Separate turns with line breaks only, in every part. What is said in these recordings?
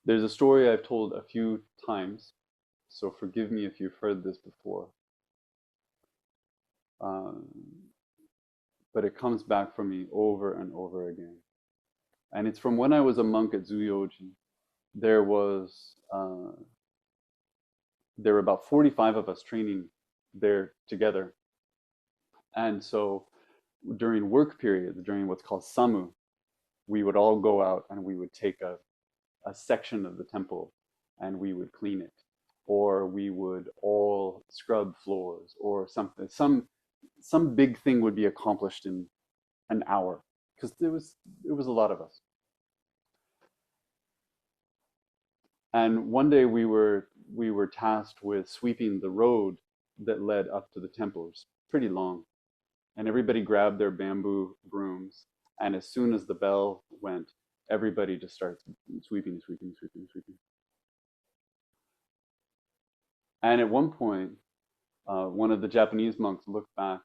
There's a story I've told a few times, so forgive me if you've heard this before. Um, but it comes back for me over and over again. And it's from when I was a monk at Zuyoji. There was there were about 45 of us training there together. And so during work periods, during what's called samu, we would all go out and we would take a section of the temple and we would clean it. Or we would all scrub floors or something. Some big thing would be accomplished in an hour because it was a lot of us. And one day we were tasked with sweeping the road that led up to the temple. It was pretty long. And everybody grabbed their bamboo brooms. And as soon as the bell went, everybody just starts sweeping, sweeping, sweeping, sweeping. And at one point, one of the Japanese monks looked back,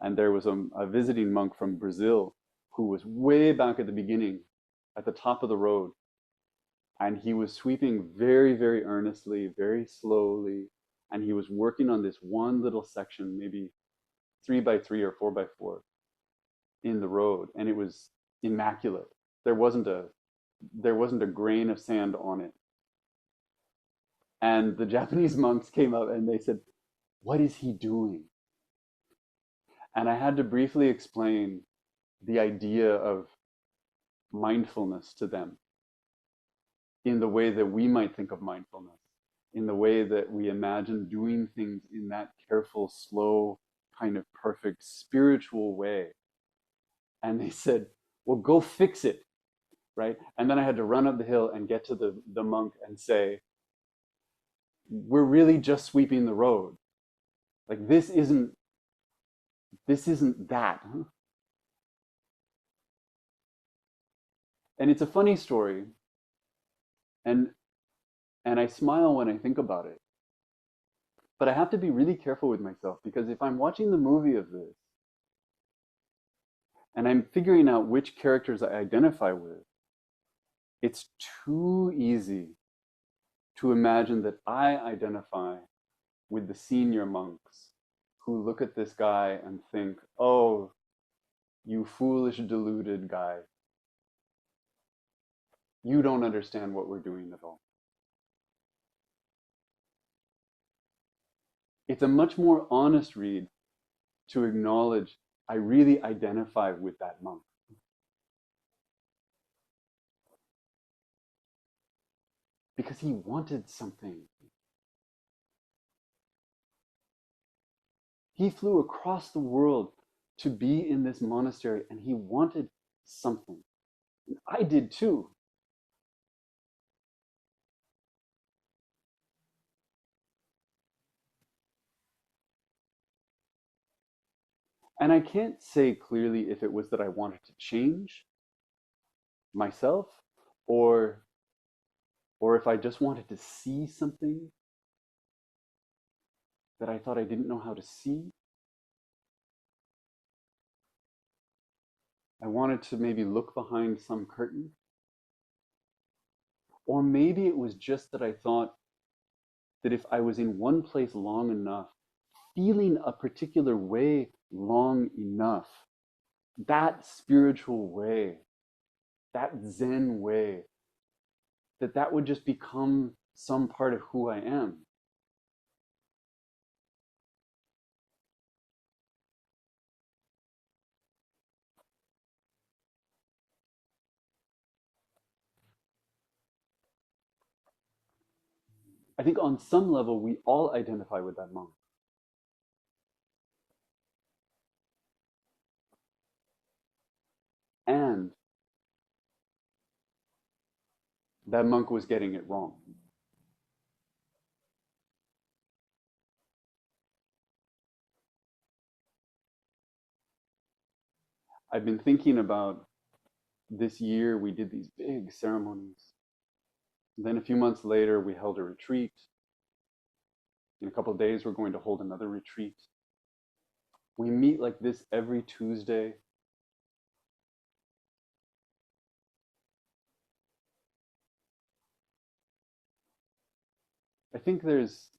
and there was a visiting monk from Brazil who was way back at the beginning, at the top of the road. And he was sweeping very, very earnestly, very slowly. And he was working on this one little section, maybe 3 by 3 or 4 by 4 in the road. And it was immaculate. There wasn't a grain of sand on it. And the Japanese monks came up and they said, "What is he doing?" And I had to briefly explain the idea of mindfulness to them in the way that we might think of mindfulness, in the way that we imagine doing things in that careful, slow, kind of perfect spiritual way. And they said, "Well, go fix it," right? And then I had to run up the hill and get to the monk and say, "We're really just sweeping the road. Like this isn't that." And it's a funny story, and and I smile when I think about it. But I have to be really careful with myself because if I'm watching the movie of this and I'm figuring out which characters I identify with, it's too easy to imagine that I identify with the senior monks who look at this guy and think, "Oh, you foolish, deluded guy. You don't understand what we're doing at all." It's a much more honest read to acknowledge I really identify with that monk. Because he wanted something. He flew across the world to be in this monastery and he wanted something. And I did too. And I can't say clearly if it was that I wanted to change myself or or if I just wanted to see something that I thought I didn't know how to see. I wanted to maybe look behind some curtain. Or maybe it was just that I thought that if I was in one place long enough, feeling a particular way long enough, that spiritual way, that Zen way, that would just become some part of who I am. I think on some level, we all identify with that monk. And that monk was getting it wrong. I've been thinking about this year, we did these big ceremonies. And then a few months later, we held a retreat. In a couple of days, we're going to hold another retreat. We meet like this every Tuesday. I think there's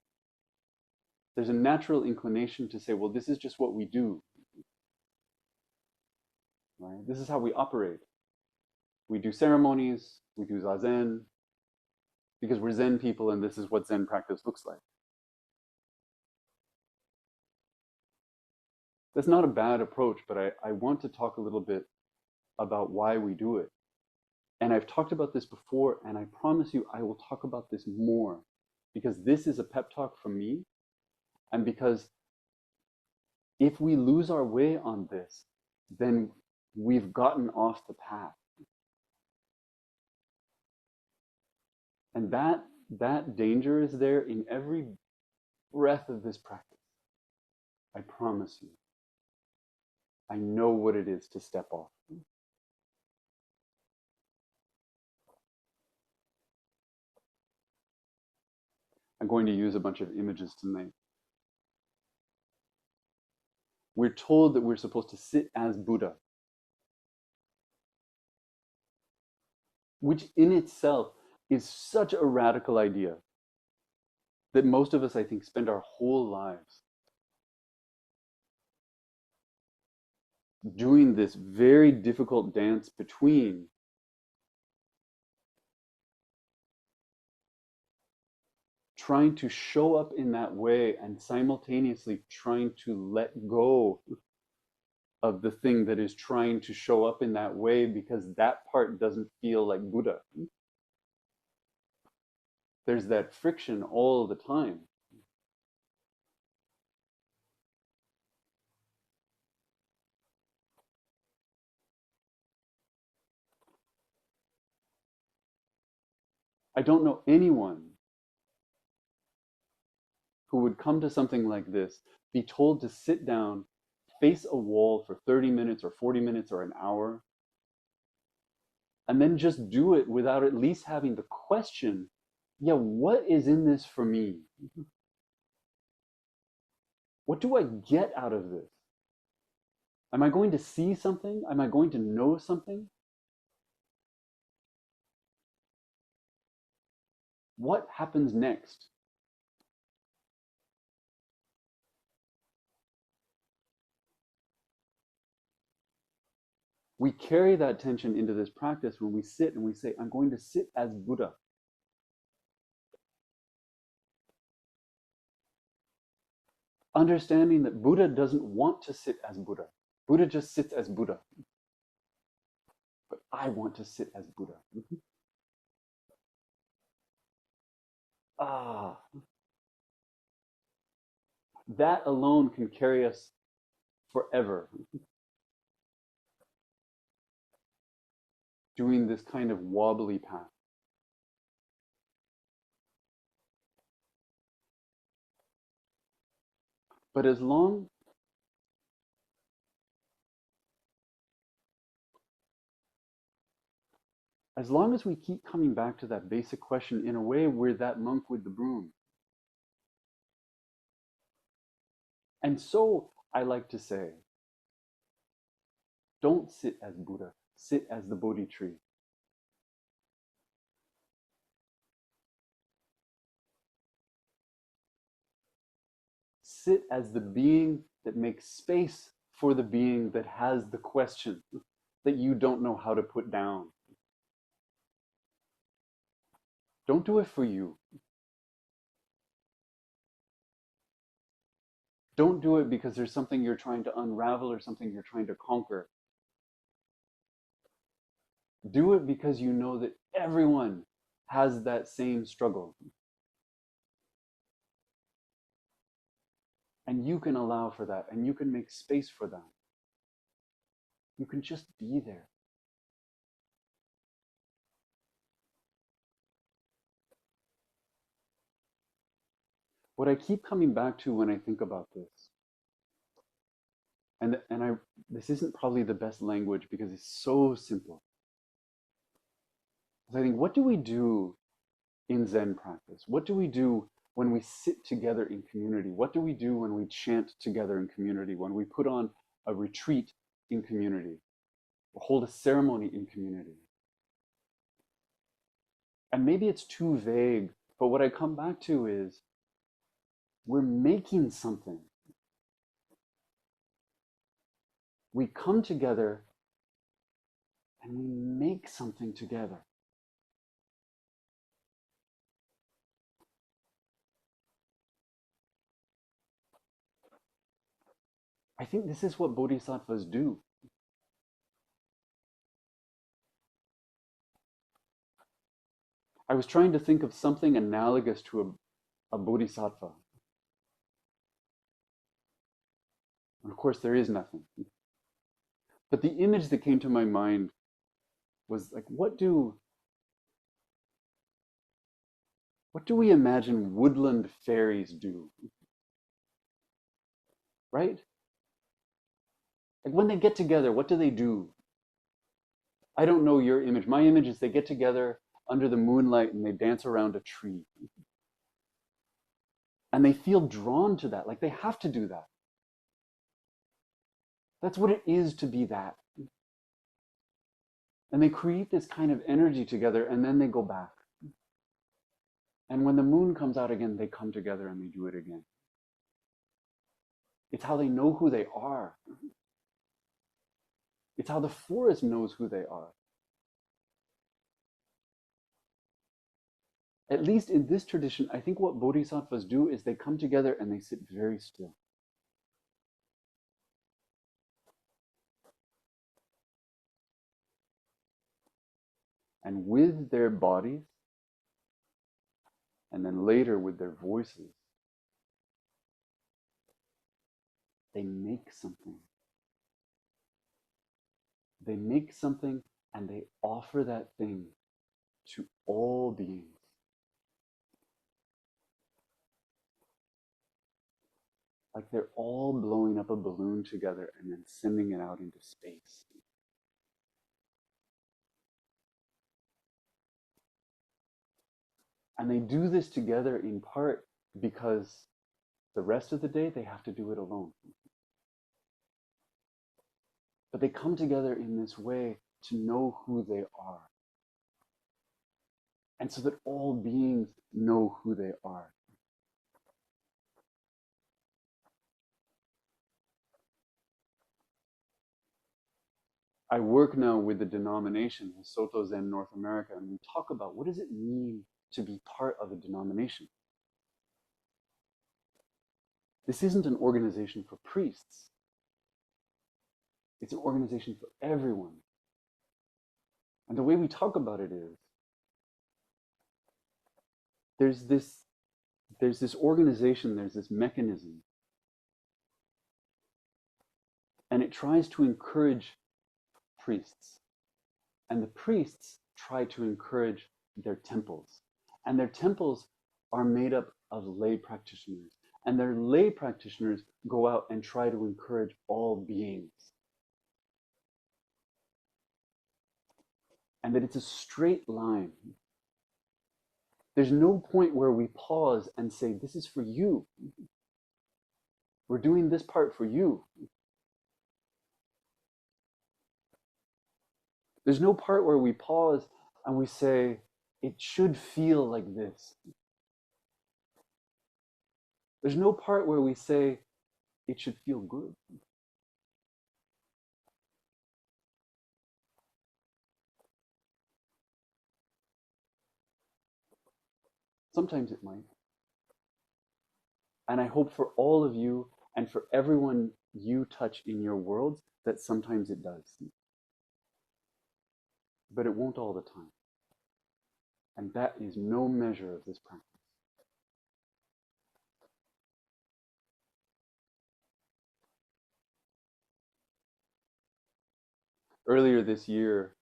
a natural inclination to say, well, this is just what we do, right? This is how we operate. We do ceremonies, we do zazen, because we're Zen people and this is what Zen practice looks like. That's not a bad approach, but I want to talk a little bit about why we do it. And I've talked about this before, and I promise you I will talk about this more, because this is a pep talk from me, and because if we lose our way on this, then we've gotten off the path. And that danger is there in every breath of this practice. I promise you. I know what it is to step off. I'm going to use a bunch of images tonight. We're told that we're supposed to sit as Buddha, which in itself is such a radical idea that most of us, I think, spend our whole lives doing this very difficult dance between trying to show up in that way and simultaneously trying to let go of the thing that is trying to show up in that way, because that part doesn't feel like Buddha. There's that friction all the time. I don't know anyone who would come to something like this, be told to sit down, face a wall for 30 minutes or 40 minutes or an hour, and then just do it without at least having the question, yeah, what is in this for me? What do I get out of this? Am I going to see something? Am I going to know something? What happens next? We carry that tension into this practice when we sit and we say, I'm going to sit as Buddha. Understanding that Buddha doesn't want to sit as Buddha. Buddha just sits as Buddha. But I want to sit as Buddha. Ah, that alone can carry us forever. Doing this kind of wobbly path. But as long as we keep coming back to that basic question, in a way, we're that monk with the broom. And so I like to say, don't sit as Buddha, sit as the Bodhi tree. Sit as the being that makes space for the being that has the question that you don't know how to put down. Don't do it for you. Don't do it because there's something you're trying to unravel or something you're trying to conquer. Do it because you know that everyone has that same struggle. And you can allow for that, and you can make space for that. You can just be there. What I keep coming back to when I think about this, this isn't probably the best language because it's so simple. I think, what do we do in Zen practice? What do we do when we sit together in community? What do we do when we chant together in community? When we put on a retreat in community? Or hold a ceremony in community? And maybe it's too vague But what I come back to is we're making something. We come together and we make something together. I think this is what bodhisattvas do. I was trying to think of something analogous to a bodhisattva. And of course, there is nothing. But the image that came to my mind was like, what do we imagine woodland fairies do? Right? Like when they get together, what do they do? I don't know your image. My image is they get together under the moonlight and they dance around a tree. And they feel drawn to that, like they have to do that. That's what it is to be that. And they create this kind of energy together and then they go back. And when the moon comes out again, they come together and they do it again. It's how they know who they are. It's how the forest knows who they are. At least in this tradition, I think what bodhisattvas do is they come together and they sit very still. And with their bodies, and then later with their voices, they make something. They make something and they offer that thing to all beings. Like they're all blowing up a balloon together and then sending it out into space. And they do this together in part because the rest of the day they have to do it alone. But they come together in this way to know who they are. And so that all beings know who they are. I work now with the denomination, with Soto Zen North America, and we talk about what does it mean to be part of a denomination. This isn't an organization for priests. It's an organization for everyone. And the way we talk about it is, there's this organization, there's this mechanism, and it tries to encourage priests. And the priests try to encourage their temples. And their temples are made up of lay practitioners. And their lay practitioners go out and try to encourage all beings. And that it's a straight line. There's no point where we pause and say, this is for you. We're doing this part for you. There's no part where we pause and we say, it should feel like this. There's no part where we say, it should feel good. Sometimes it might. And I hope for all of you and for everyone you touch in your world that sometimes it does. But it won't all the time. And that is no measure of this practice. Earlier this year,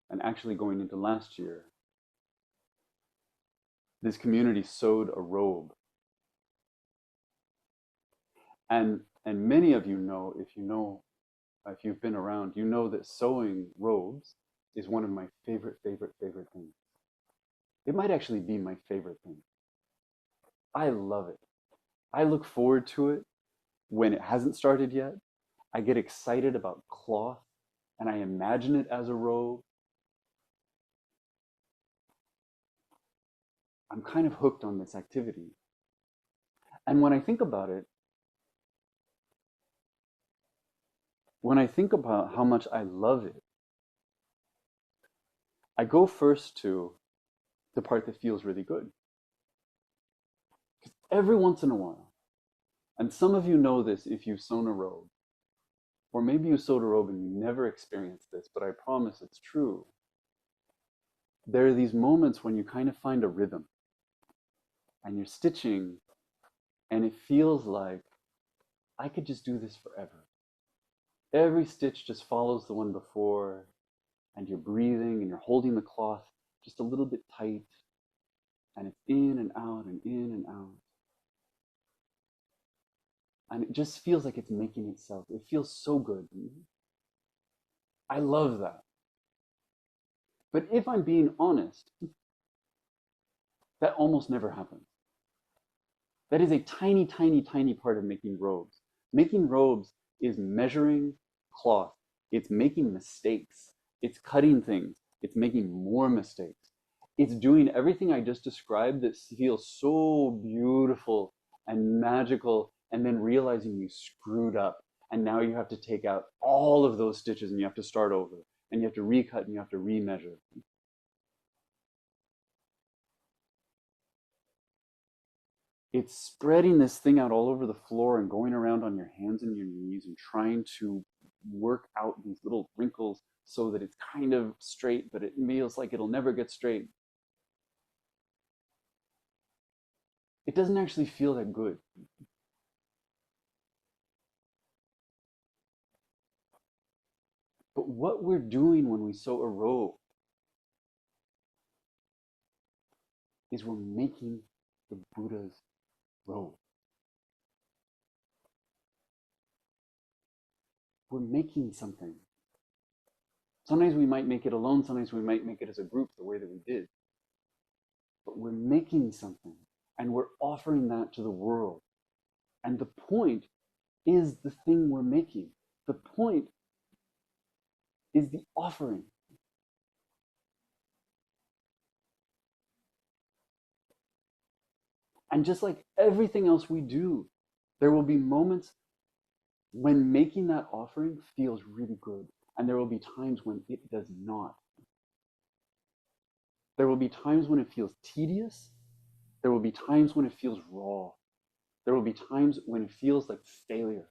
and actually going into last year, this community sewed a robe. And many of you know, if you've been around, you know that sewing robes is one of my favorite things. It might actually be my favorite thing. I love it. I look forward to it when it hasn't started yet. I get excited about cloth and I imagine it as a robe. I'm kind of hooked on this activity. And when I think about it, when I think about how much I love it, I go first to the part that feels really good. Every once in a while, and some of you know this if you've sewn a robe, or maybe you sewed a robe and you never experienced this, but I promise it's true. There are these moments when you kind of find a rhythm and you're stitching and it feels like I could just do this forever. Every stitch just follows the one before, and you're breathing and you're holding the cloth just a little bit tight, and it's in and out and in and out. And it just feels like it's making itself. It feels so good. I love that. But if I'm being honest, that almost never happens. That is a tiny, tiny, tiny part of making robes. Making robes is measuring cloth. It's making mistakes. It's cutting things. It's making more mistakes. It's doing everything I just described that feels so beautiful and magical, and then realizing you screwed up. And now you have to take out all of those stitches and you have to start over. And you have to recut and you have to remeasure. It's spreading this thing out all over the floor and going around on your hands and your knees and trying to work out these little wrinkles so that it's kind of straight, but it feels like it'll never get straight. It doesn't actually feel that good. But what we're doing when we sew a robe is we're making the Buddha's robe. We're making something. Sometimes we might make it alone, sometimes we might make it as a group the way that we did. But we're making something and we're offering that to the world. And the point is the thing we're making. The point is the offering. And just like everything else we do, there will be moments when making that offering feels really good. And there will be times when it does not. There will be times when it feels tedious. There will be times when it feels raw. There will be times when it feels like failure.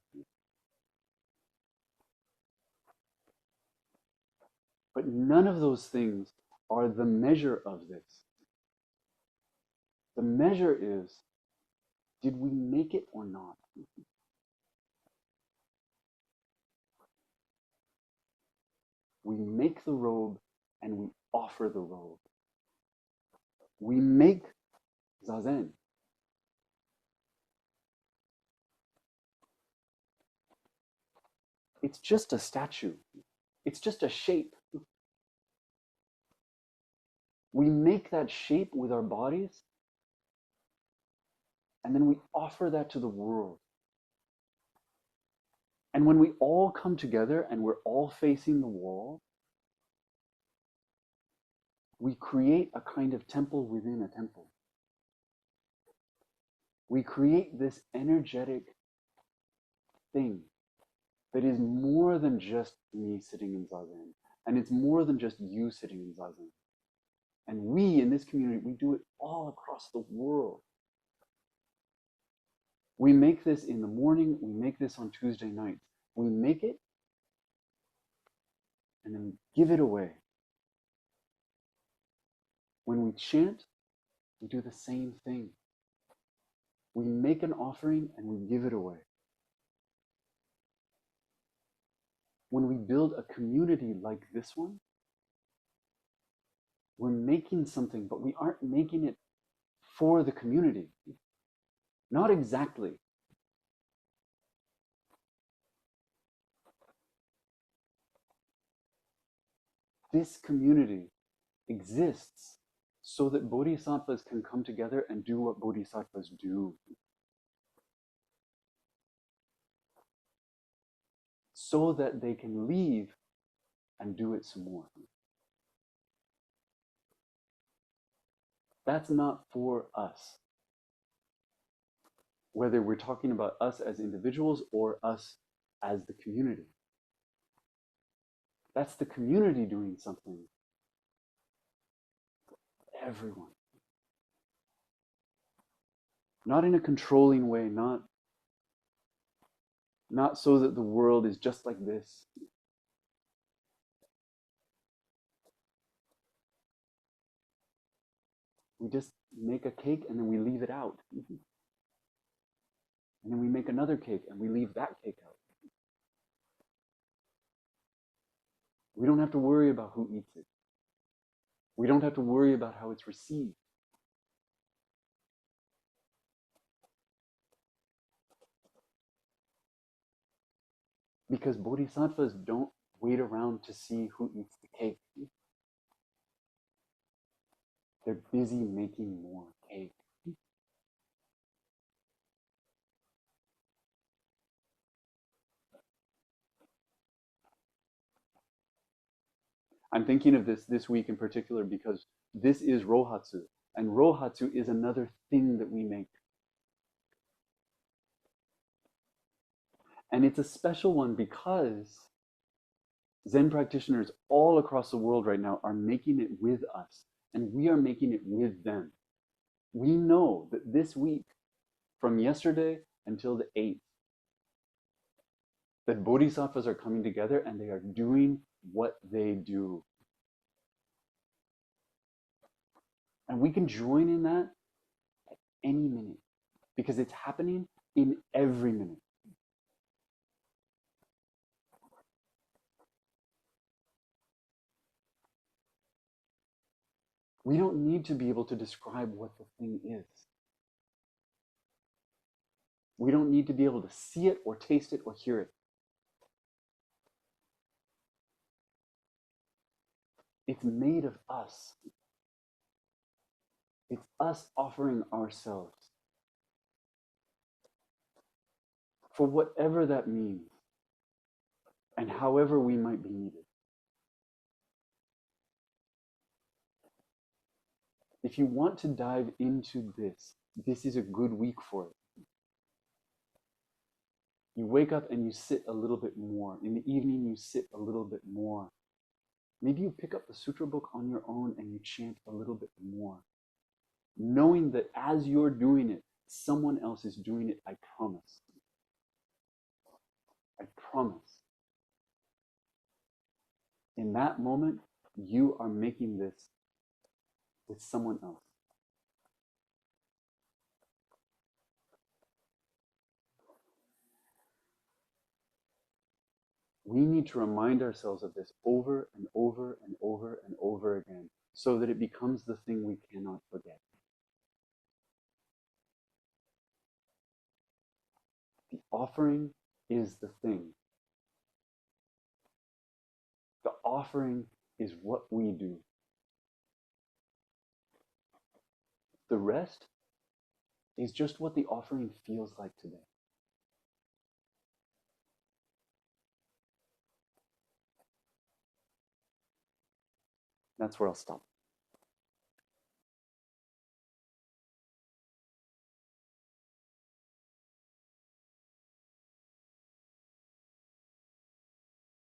But none of those things are the measure of this. The measure is, did we make it or not? We make the robe and we offer the robe. We make zazen. It's just a statue. It's just a shape. We make that shape with our bodies, and then we offer that to the world. And when we all come together and we're all facing the wall, we create a kind of temple within a temple. We create this energetic thing that is more than just me sitting in zazen. And it's more than just you sitting in zazen. And we in this community, we do it all across the world. We make this in the morning, we make this on Tuesday nights. We make it and then we give it away. When we chant, we do the same thing. We make an offering and we give it away. When we build a community like this one, we're making something, but we aren't making it for the community. Not exactly. This community exists so that bodhisattvas can come together and do what bodhisattvas do. So that they can leave and do it some more. That's not for us. Whether we're talking about us as individuals or us as the community. That's the community doing something. Everyone. Not in a controlling way, not so that the world is just like this. We just make a cake and then we leave it out. And then we make another cake and we leave that cake out. We don't have to worry about who eats it. We don't have to worry about how it's received. Because bodhisattvas don't wait around to see who eats the cake. They're busy making more cake. I'm thinking of this week in particular because this is Rohatsu. And Rohatsu is another thing that we make. And it's a special one because Zen practitioners all across the world right now are making it with us. And we are making it with them. We know that this week, from yesterday until the 8th, that bodhisattvas are coming together and they are doing what they do. And we can join in that at any minute because it's happening in every minute. We don't need to be able to describe what the thing is. We don't need to be able to see it or taste it or hear it. It's made of us. It's us offering ourselves for whatever that means and however we might be needed. If you want to dive into this is a good week for it. You wake up and you sit a little bit more. In the evening, you sit a little bit more. Maybe you pick up the sutra book on your own and you chant a little bit more. Knowing that as you're doing it, someone else is doing it, I promise. I promise. In that moment, you are making this with someone else. We need to remind ourselves of this over and over and over and over again so that it becomes the thing we cannot forget. The offering is the thing. The offering is what we do. The rest is just what the offering feels like today. That's where I'll stop.